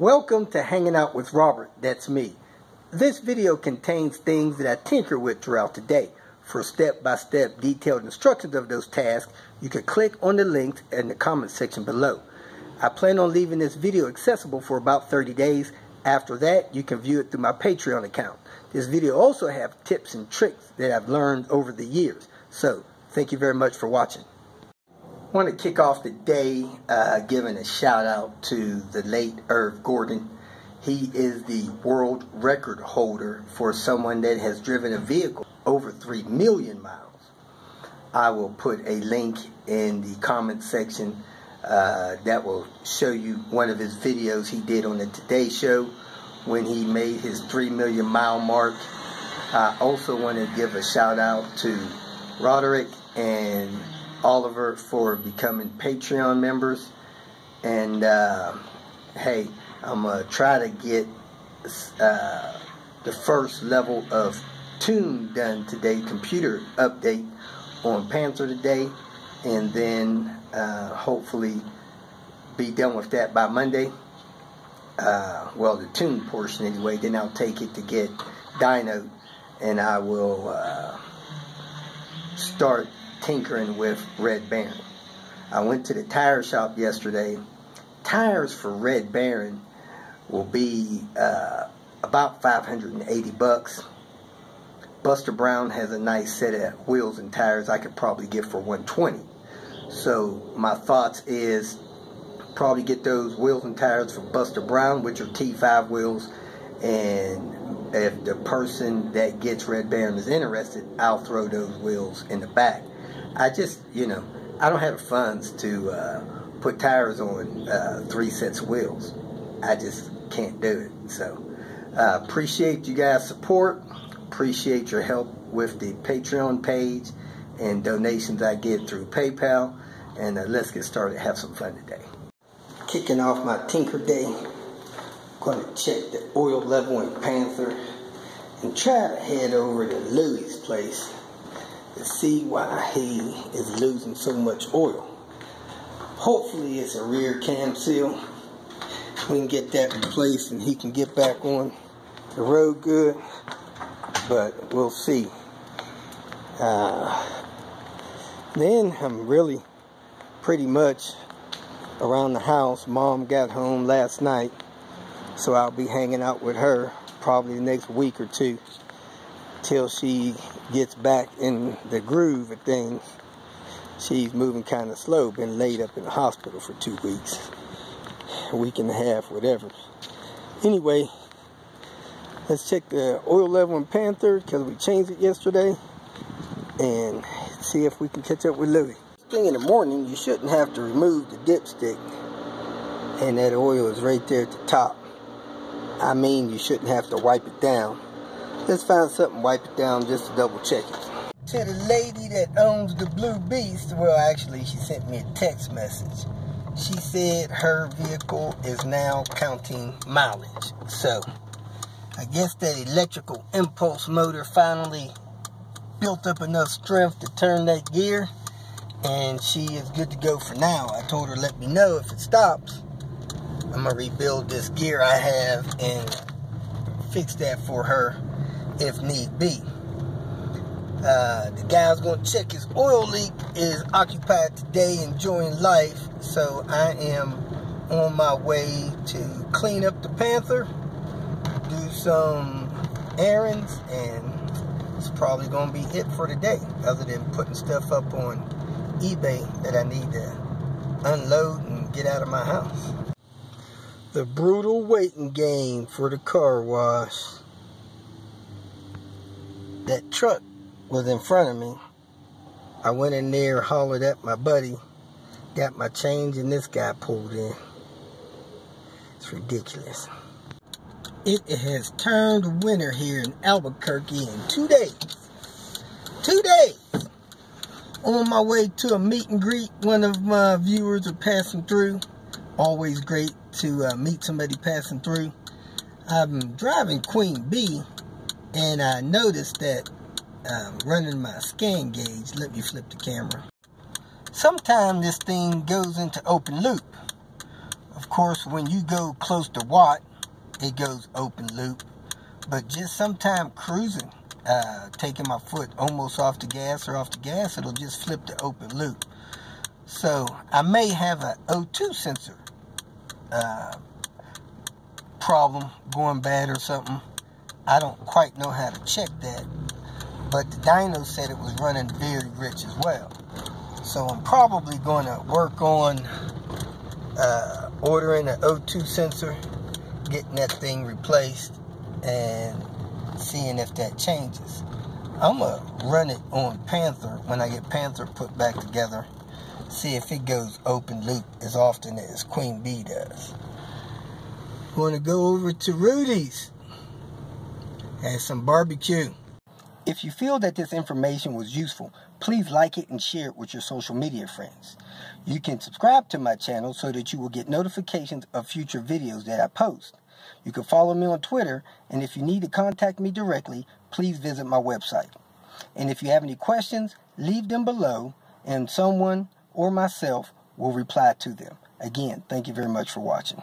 Welcome to Hanging Out with Robert, that's me. This video contains things that I tinker with throughout the day. For step-by-step detailed instructions of those tasks, you can click on the links in the comment section below. I plan on leaving this video accessible for about 30 days. After that, you can view it through my Patreon account. This video also has tips and tricks that I've learned over the years. So, thank you very much for watching. I want to kick off the day giving a shout out to the late Irv Gordon. He is the world record holder for someone that has driven a vehicle over 3 million miles. I will put a link in the comment section that will show you one of his videos he did on the Today Show when he made his 3 million mile mark. I also want to give a shout out to Roderick and Oliver for becoming Patreon members. And hey, I'm going to try to get the first level of tune done today, computer update on Panther today, and then hopefully be done with that by Monday. Well, the tune portion anyway. Then I'll take it to get dyno, and I will start tinkering with Red Baron. I went to the tire shop yesterday. Tires for Red Baron will be about $580. Buster Brown has a nice set of wheels and tires I could probably get for $120. So my thoughts is probably get those wheels and tires for Buster Brown, which are T5 wheels, and if the person that gets Red Baron is interested, I'll throw those wheels in the back. I just, I don't have the funds to put tires on 3 sets of wheels. I just can't do it. So appreciate you guys' support. Appreciate your help with the Patreon page and donations I get through PayPal. And let's get started. Have some fun today. Kicking off my tinker day, going to check the oil level in Panther and try to head over to Louie's place to see why he is losing so much oil. Hopefully it's a rear cam seal. We can get that replaced and he can get back on the road good, but we'll see. Then I'm really pretty much around the house. Mom got home last night, so I'll be hanging out with her probably the next week or two till she gets back in the groove of things. She's moving kind of slow, been laid up in the hospital for 2 weeks, a week and a half, whatever. Anyway, let's check the oil level in Panther because we changed it yesterday and see if we can catch up with Louie. First thing in the morning, you shouldn't have to remove the dipstick, and that oil is right there at the top. I mean, you shouldn't have to wipe it down. Let's find something, wipe it down just to double check it. To the lady that owns the Blue Beast, well, actually, she sent me a text message. She said her vehicle is now counting mileage. So, I guess that electrical impulse motor finally built up enough strength to turn that gear, and she is good to go for now. I told her let me know if it stops. I'm going to rebuild this gear I have and fix that for her if need be. The guy who's going to check his oil leak is occupied today enjoying life, so I am on my way to clean up the Panther, do some errands, and it's probably going to be it for today, other than putting stuff up on eBay that I need to unload and get out of my house. The brutal waiting game for the car wash. That truck was in front of me. I went in there, hollered at my buddy, got my change, and this guy pulled in. It's ridiculous. It has turned winter here in Albuquerque in 2 days. 2 days! On my way to a meet and greet. One of my viewers are passing through. Always great to meet somebody passing through. I'm driving Queen Bee, and I noticed that running my scan gauge. Let me flip the camera. Sometimes this thing goes into open loop. Of course, when you go close to watt, it goes open loop. But just sometime cruising, taking my foot almost off the gas or off the gas, it'll just flip to open loop. So I may have an O2 sensor problem going bad or something. I don't quite know how to check that. But the dyno said it was running very rich as well. So I'm probably going to work on ordering an O2 sensor, getting that thing replaced, and seeing if that changes. I'm going to run it on Panther when I get Panther put back together, see if it goes open loop as often as Queen Bee does. Going to go over to Rudy's, have some barbecue. If you feel that this information was useful, please like it and share it with your social media friends. You can subscribe to my channel so that you will get notifications of future videos that I post. You can follow me on Twitter, and if you need to contact me directly, please visit my website. And if you have any questions, leave them below, and someone or myself will reply to them. Again, thank you very much for watching.